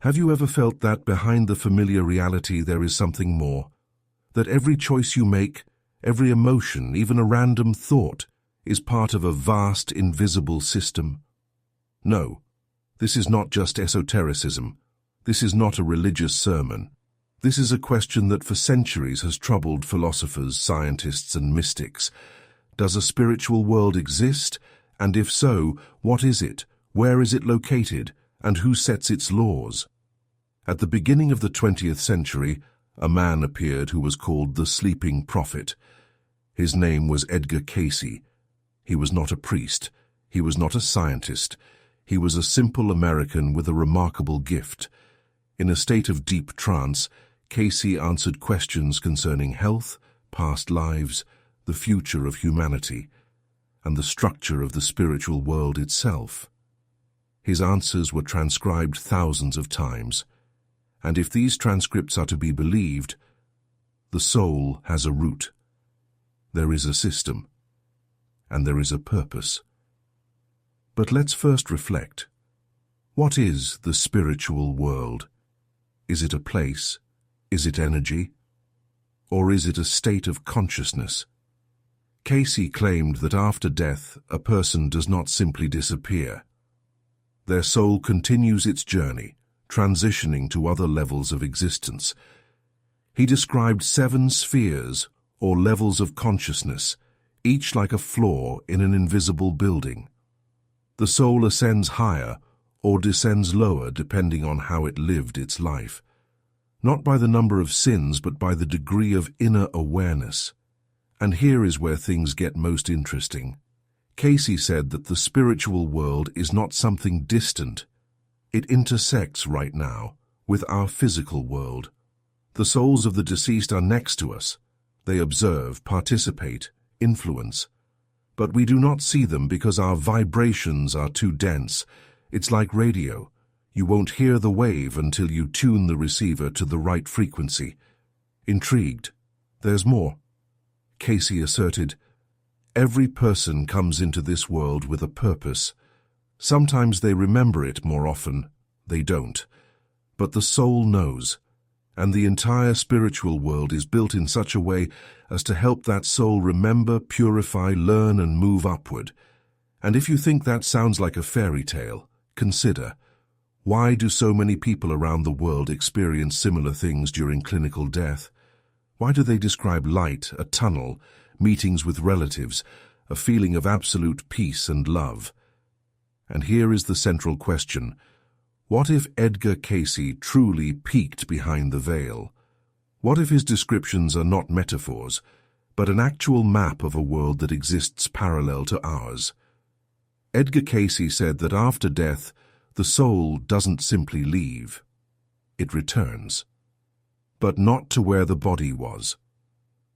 Have you ever felt that behind the familiar reality there is something more? That every choice you make, every emotion, even a random thought, is part of a vast, invisible system? No, this is not just esotericism. This is not a religious sermon. This is a question that for centuries has troubled philosophers, scientists, and mystics. Does a spiritual world exist? And if so, what is it? Where is it located? And who sets its laws? At the beginning of the 20th century, a man appeared who was called the Sleeping Prophet. His name was Edgar Cayce. He was not a priest. He was not a scientist. He was a simple American with a remarkable gift. In a state of deep trance, Cayce answered questions concerning health, past lives, the future of humanity, and the structure of the spiritual world itself. His answers were transcribed thousands of times, and if these transcripts are to be believed, the soul has a root. There is a system, and there is a purpose. But let's first reflect. What is the spiritual world? Is it a place? Is it energy? Or is it a state of consciousness? Cayce claimed that after death, a person does not simply disappear. Their soul continues its journey, transitioning to other levels of existence. He described 7 spheres, or levels of consciousness, each like a floor in an invisible building. The soul ascends higher or descends lower depending on how it lived its life, not by the number of sins but by the degree of inner awareness. And here is where things get most interesting. Cayce said that the spiritual world is not something distant. It intersects right now with our physical world. The souls of the deceased are next to us. They observe, participate, influence. But we do not see them because our vibrations are too dense. It's like radio. You won't hear the wave until you tune the receiver to the right frequency. Intrigued? There's more. Cayce asserted, every person comes into this world with a purpose. Sometimes they remember it, more often they don't. But the soul knows, and the entire spiritual world is built in such a way as to help that soul remember, purify, learn, and move upward. And if you think that sounds like a fairy tale, consider, why do so many people around the world experience similar things during clinical death? Why do they describe light, a tunnel, meetings with relatives, a feeling of absolute peace and love? And here is the central question. What if Edgar Cayce truly peeked behind the veil? What if his descriptions are not metaphors, but an actual map of a world that exists parallel to ours? Edgar Cayce said that after death, the soul doesn't simply leave. It returns. But not to where the body was.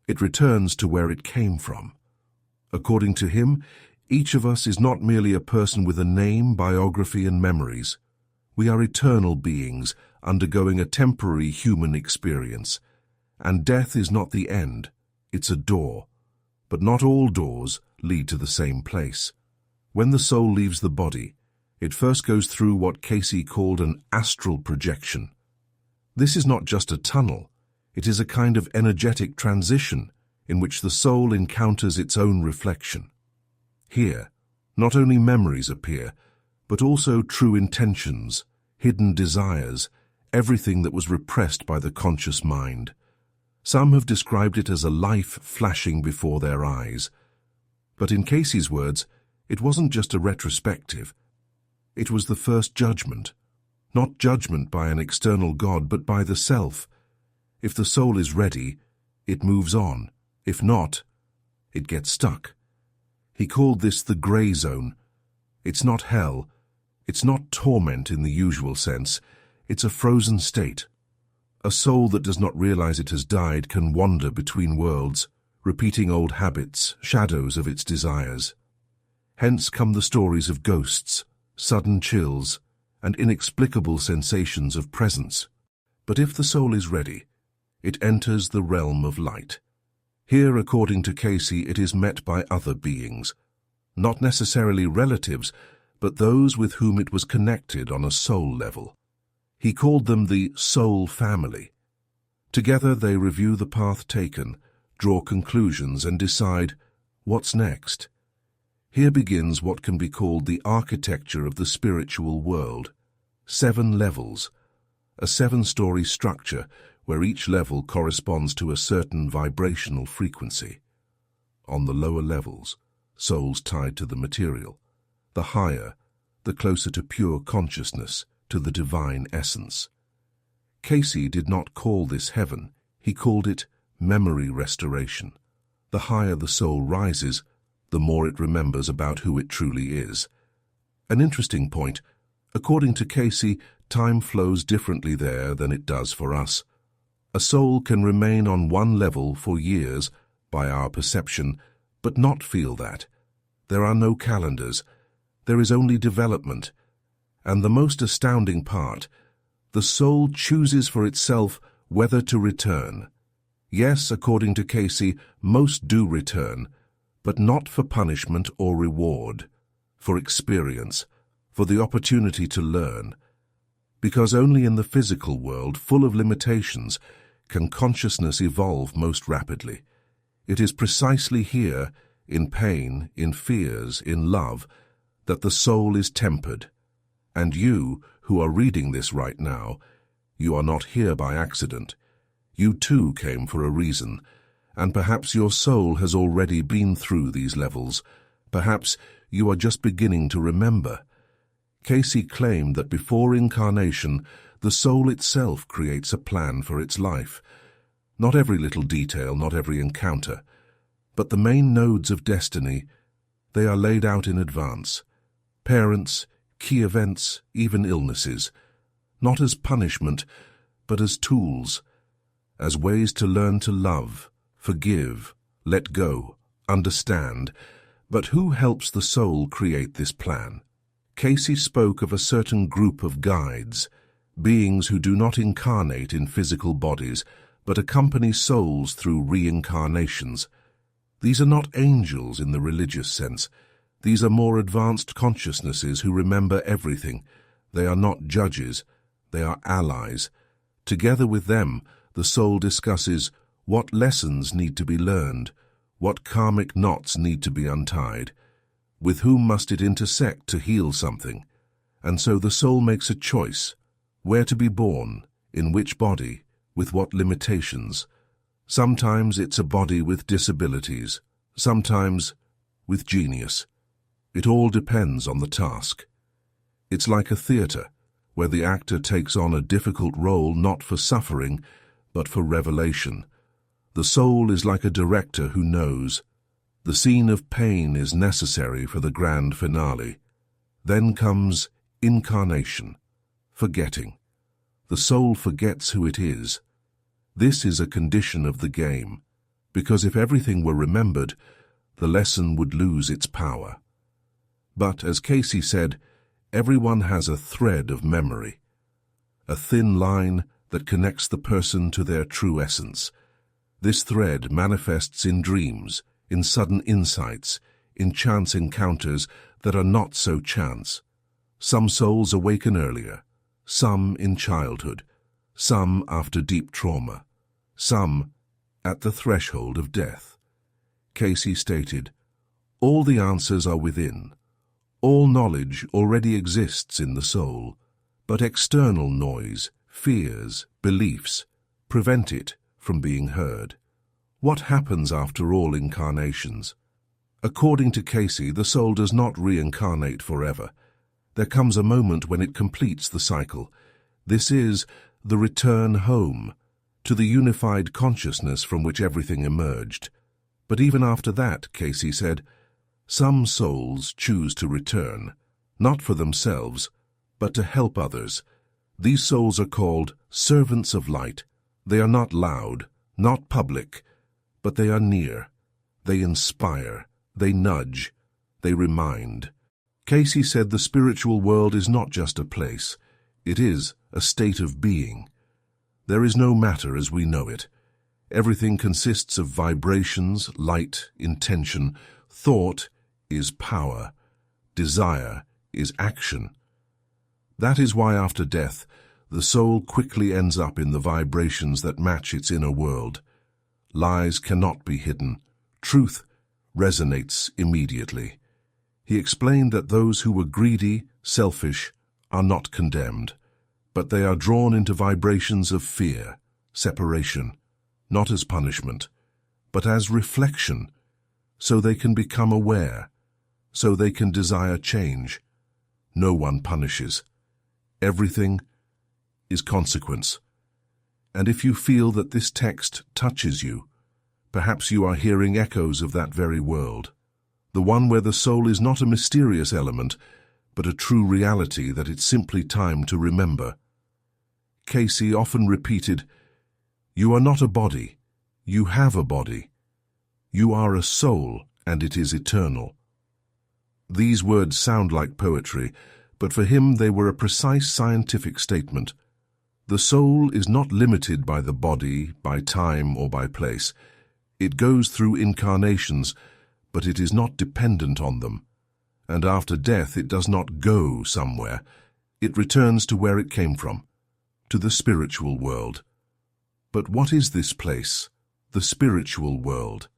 It returns to where it came from. According to him, each of us is not merely a person with a name, biography, and memories. We are eternal beings undergoing a temporary human experience. And death is not the end, it's a door. But not all doors lead to the same place. When the soul leaves the body, it first goes through what Cayce called an astral projection. This is not just a tunnel, it is a kind of energetic transition in which the soul encounters its own reflection. Here, not only memories appear, but also true intentions, hidden desires, everything that was repressed by the conscious mind. Some have described it as a life flashing before their eyes. But in Cayce's words, it wasn't just a retrospective. It was the first judgment. Not judgment by an external God, but by the self. If the soul is ready, it moves on. If not, it gets stuck. He called this the gray zone. It's not hell. It's not torment in the usual sense. It's a frozen state. A soul that does not realize it has died can wander between worlds, repeating old habits, shadows of its desires. Hence come the stories of ghosts, sudden chills, and inexplicable sensations of presence. But if the soul is ready, it enters the realm of light. Here, according to Cayce, it is met by other beings, not necessarily relatives, but those with whom it was connected on a soul level. He called them the soul family. Together they review the path taken, draw conclusions, and decide what's next. Here begins what can be called the architecture of the spiritual world. 7 levels, a 7-story structure where each level corresponds to a certain vibrational frequency. On the lower levels, souls tied to the material. The higher, the closer to pure consciousness, to the divine essence. Cayce did not call this heaven, he called it memory restoration. The higher the soul rises, the more it remembers about who it truly is. An interesting point, according to Cayce, time flows differently there than it does for us. A soul can remain on one level for years, by our perception, but not feel that. There are no calendars. There is only development. And the most astounding part, the soul chooses for itself whether to return. Yes, according to Cayce, most do return, but not for punishment or reward, for experience, for the opportunity to learn. Because only in the physical world, full of limitations, can consciousness evolve most rapidly. It is precisely here, in pain, in fears, in love, that the soul is tempered. And you, who are reading this right now, you are not here by accident. You too came for a reason, and perhaps your soul has already been through these levels. Perhaps you are just beginning to remember. Cayce claimed that before incarnation, the soul itself creates a plan for its life. Not every little detail, not every encounter, but the main nodes of destiny, they are laid out in advance. Parents, key events, even illnesses, not as punishment, but as tools, as ways to learn to love, forgive, let go, understand. But who helps the soul create this plan? Cayce spoke of a certain group of guides, beings who do not incarnate in physical bodies, but accompany souls through reincarnations. These are not angels in the religious sense. These are more advanced consciousnesses who remember everything. They are not judges, they are allies. Together with them, the soul discusses what lessons need to be learned, what karmic knots need to be untied, with whom must it intersect to heal something. And so the soul makes a choice, where to be born, in which body, with what limitations. Sometimes it's a body with disabilities, sometimes with genius. It all depends on the task. It's like a theater, where the actor takes on a difficult role not for suffering, but for revelation. The soul is like a director who knows. The scene of pain is necessary for the grand finale. Then comes incarnation, forgetting. The soul forgets who it is. This is a condition of the game, because if everything were remembered, the lesson would lose its power. But, as Cayce said, everyone has a thread of memory, a thin line that connects the person to their true essence. This thread manifests in dreams, in sudden insights, in chance encounters that are not so chance. Some souls awaken earlier, some in childhood, some after deep trauma, some at the threshold of death. Cayce stated, "All the answers are within. All knowledge already exists in the soul, but external noise, fears, beliefs, prevent it from being heard." What happens after all incarnations? According to Cayce, the soul does not reincarnate forever. There comes a moment when it completes the cycle. This is the return home, to the unified consciousness from which everything emerged. But even after that, Cayce said, some souls choose to return, not for themselves, but to help others. These souls are called servants of light. They are not loud, not public, but they are near. They inspire, they nudge, they remind. Cayce said the spiritual world is not just a place, it is a state of being. There is no matter as we know it. Everything consists of vibrations, light, intention. Thought is power. Desire is action. That is why after death, The soul quickly ends up in the vibrations that match its inner world. Lies cannot be hidden. Truth resonates immediately. He explained that those who were greedy, selfish, are not condemned, but they are drawn into vibrations of fear, separation, not as punishment, but as reflection, so they can become aware, so they can desire change. No one punishes. Everything is consequence. And if you feel that this text touches you, perhaps you are hearing echoes of that very world, the one where the soul is not a mysterious element, but a true reality that it's simply time to remember. Cayce often repeated, "You are not a body, you have a body. You are a soul, and it is eternal." These words sound like poetry, but for him they were a precise scientific statement. The soul is not limited by the body, by time, or by place. It goes through incarnations, but it is not dependent on them. And after death it does not go somewhere. It returns to where it came from, to the spiritual world. But what is this place, the spiritual world?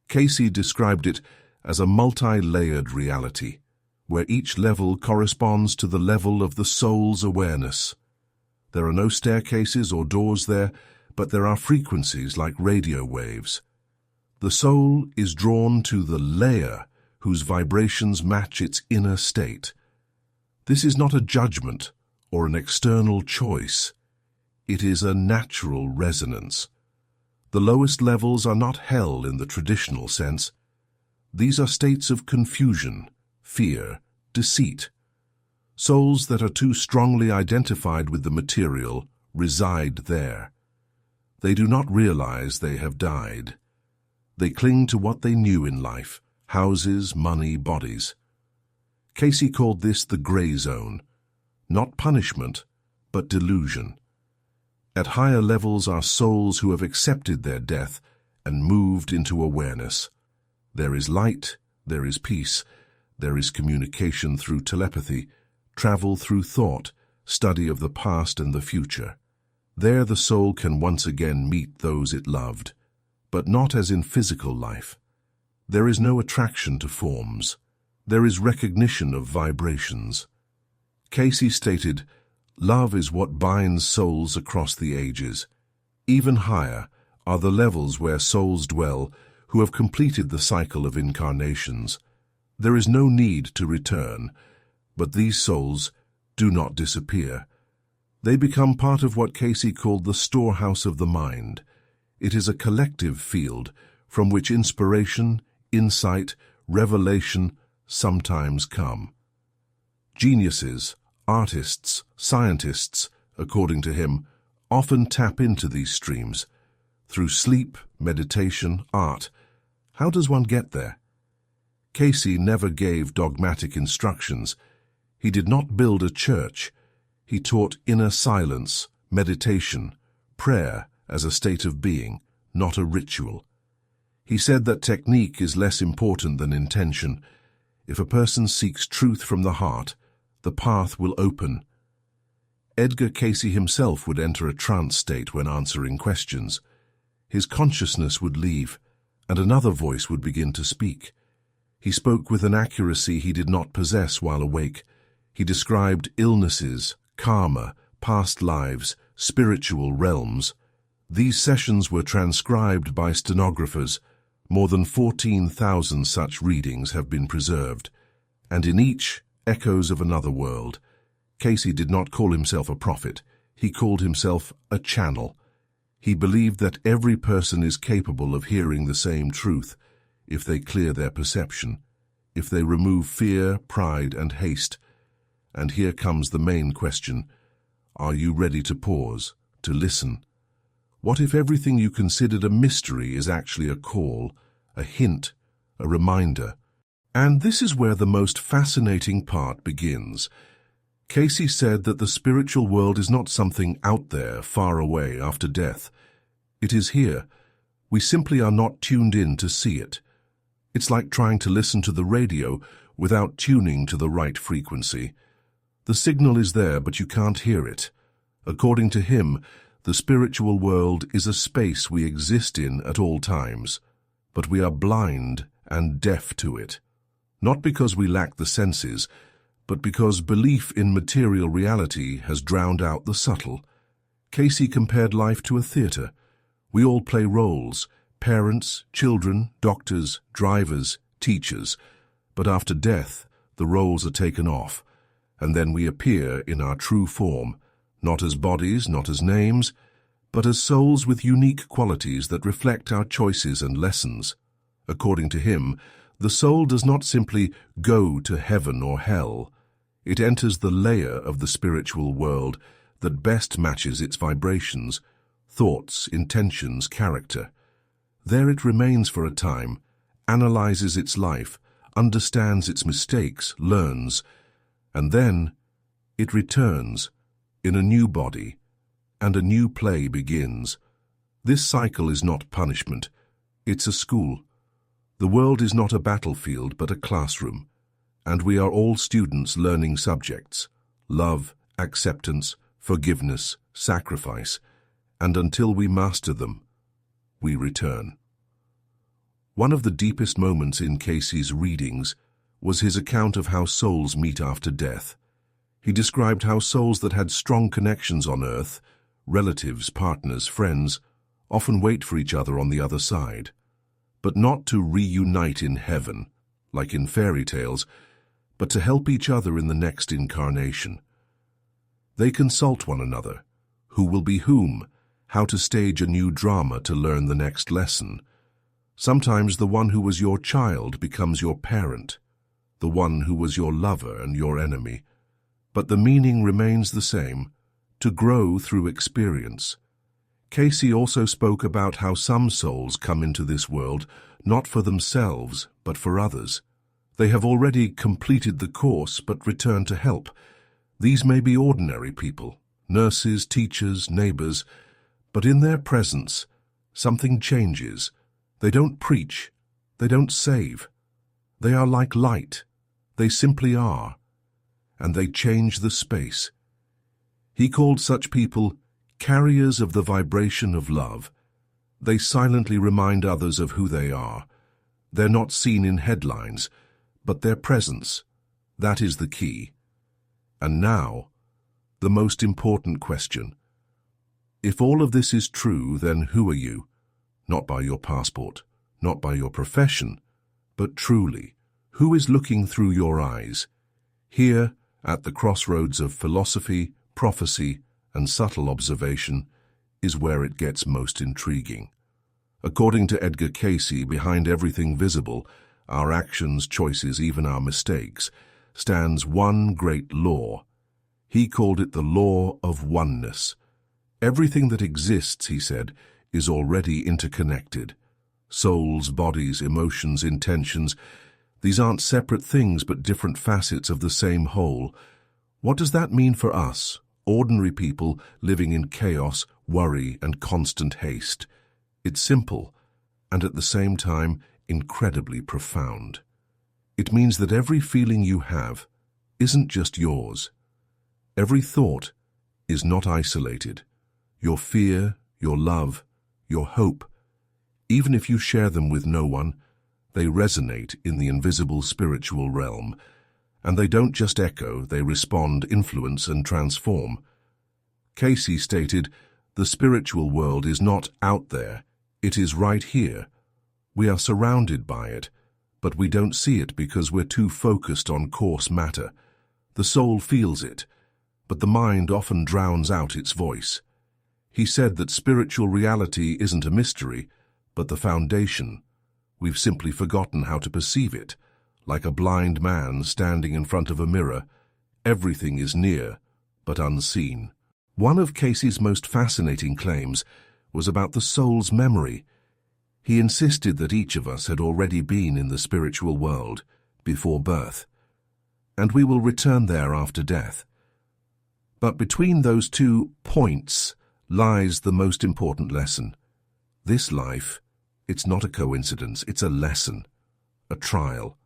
Cayce described it as a multi-layered reality, where each level corresponds to the level of the soul's awareness. There are no staircases or doors there, but there are frequencies like radio waves. The soul is drawn to the layer whose vibrations match its inner state. This is not a judgment or an external choice. It is a natural resonance. The lowest levels are not hell in the traditional sense. These are states of confusion, fear, deceit. Souls that are too strongly identified with the material reside there. They do not realize they have died. They cling to what they knew in life, houses, money, bodies. Cayce called this the gray zone, not punishment, but delusion. At higher levels are souls who have accepted their death and moved into awareness. There is light, there is peace, there is communication through telepathy, travel through thought, study of the past and the future. There the soul can once again meet those it loved, but not as in physical life. There is no attraction to forms. There is recognition of vibrations. Cayce stated, "Love is what binds souls across the ages. Even higher are the levels where souls dwell who have completed the cycle of incarnations. There is no need to return, but these souls do not disappear. They become part of what Cayce called the storehouse of the mind. It is a collective field from which inspiration, insight, revelation sometimes come. Geniuses, artists, scientists, according to him, often tap into these streams. Through sleep, meditation, art. How does one get there? Cayce never gave dogmatic instructions. He did not build a church. He taught inner silence, meditation, prayer as a state of being, not a ritual. He said that technique is less important than intention. If a person seeks truth from the heart, the path will open. Edgar Cayce himself would enter a trance state when answering questions. His consciousness would leave, and another voice would begin to speak. He spoke with an accuracy he did not possess while awake. He described illnesses, karma, past lives, spiritual realms. These sessions were transcribed by stenographers. More than 14,000 such readings have been preserved, and in each, echoes of another world. Cayce did not call himself a prophet. He called himself a channel. He believed that every person is capable of hearing the same truth if they clear their perception, if they remove fear, pride, and haste. And here comes the main question. Are you ready to pause, to listen? What if everything you considered a mystery is actually a call, a hint, a reminder? And this is where the most fascinating part begins. Cayce said that the spiritual world is not something out there, far away, after death. It is here. We simply are not tuned in to see it. It's like trying to listen to the radio without tuning to the right frequency. The signal is there, but you can't hear it. According to him, the spiritual world is a space we exist in at all times, but we are blind and deaf to it. Not because we lack the senses, but because belief in material reality has drowned out the subtle. Cayce compared life to a theatre. We all play roles: parents, children, doctors, drivers, teachers. But after death, the roles are taken off, and then we appear in our true form, not as bodies, not as names, but as souls with unique qualities that reflect our choices and lessons. According to him, the soul does not simply go to heaven or hell. It enters the layer of the spiritual world that best matches its vibrations, thoughts, intentions, character. There it remains for a time, analyzes its life, understands its mistakes, learns, and then it returns in a new body, and a new play begins. This cycle is not punishment, it's a school. The world is not a battlefield but a classroom, and we are all students learning subjects: love, acceptance, forgiveness, sacrifice, and until we master them, we return. One of the deepest moments in Cayce's readings was his account of how souls meet after death. He described how souls that had strong connections on earth, relatives, partners, friends, often wait for each other on the other side, but not to reunite in heaven, like in fairy tales, but to help each other in the next incarnation. They consult one another, who will be whom, how to stage a new drama to learn the next lesson. Sometimes the one who was your child becomes your parent, the one who was your lover and your enemy. But the meaning remains the same: to grow through experience. Cayce also spoke about how some souls come into this world not for themselves, but for others. They have already completed the course but return to help. These may be ordinary people, nurses, teachers, neighbors, but in their presence, something changes. They don't preach, they don't save. They are like light, they simply are, and they change the space. He called such people carriers of the vibration of love. They silently remind others of who they are. They're not seen in headlines, but their presence, that is the key. And now, the most important question. If all of this is true, then who are you? Not by your passport, not by your profession, but truly, who is looking through your eyes? Here, at the crossroads of philosophy, prophecy, and subtle observation, is where it gets most intriguing. According to Edgar Cayce, behind everything visible, our actions, choices, even our mistakes, stands one great law. He called it the law of oneness. Everything that exists, he said, is already interconnected. Souls, bodies, emotions, intentions, these aren't separate things but different facets of the same whole. What does that mean for us, ordinary people living in chaos, worry, and constant haste? It's simple, and at the same time, incredibly profound. It means that every feeling you have isn't just yours. Every thought is not isolated. Your fear, your love, your hope, even if you share them with no one, they resonate in the invisible spiritual realm, and they don't just echo, they respond, influence, and transform. Cayce stated, the spiritual world is not out there, it is right here. We are surrounded by it, but we don't see it because we're too focused on coarse matter. The soul feels it, but the mind often drowns out its voice. He said that spiritual reality isn't a mystery, but the foundation. We've simply forgotten how to perceive it. Like a blind man standing in front of a mirror, everything is near, but unseen. One of Cayce's most fascinating claims was about the soul's memory. He insisted that each of us had already been in the spiritual world before birth, and we will return there after death. But between those 2 points lies the most important lesson. This life, it's not a coincidence, it's a lesson, a trial,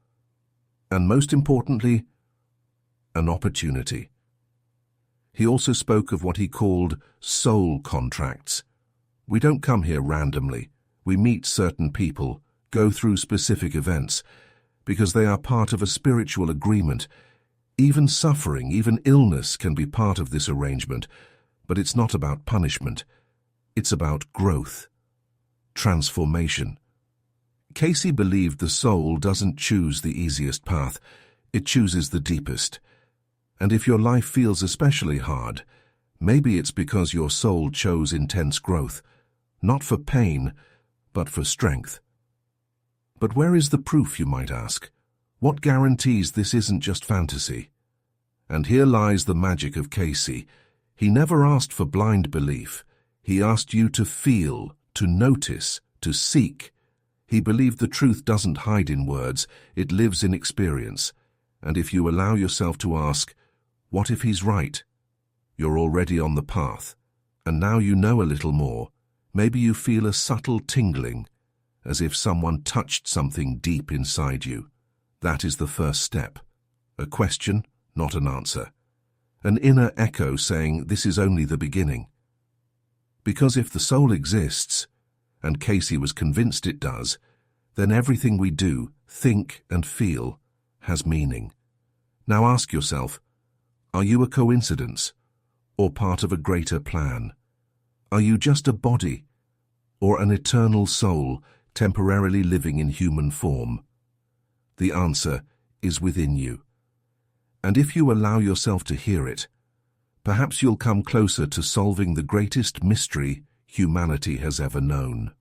and most importantly, an opportunity. He also spoke of what he called soul contracts. We don't come here randomly. We meet certain people, go through specific events, because they are part of a spiritual agreement. Even suffering, even illness can be part of this arrangement, but it's not about punishment. It's about growth, transformation. Cayce believed the soul doesn't choose the easiest path, it chooses the deepest. And if your life feels especially hard, maybe it's because your soul chose intense growth, not for pain, but for strength. But where is the proof, you might ask? What guarantees this isn't just fantasy? And here lies the magic of Cayce. He never asked for blind belief. He asked you to feel, to notice, to seek. He believed the truth doesn't hide in words, it lives in experience. And if you allow yourself to ask, what if he's right? You're already on the path. And now you know a little more. Maybe you feel a subtle tingling, as if someone touched something deep inside you. That is the first step. A question, not an answer. An inner echo saying this is only the beginning. Because if the soul exists, and Cayce was convinced it does, then everything we do, think and feel has meaning. Now ask yourself, are you a coincidence or part of a greater plan? Are you just a body or an eternal soul temporarily living in human form? The answer is within you. And if you allow yourself to hear it, perhaps you'll come closer to solving the greatest mystery humanity has ever known.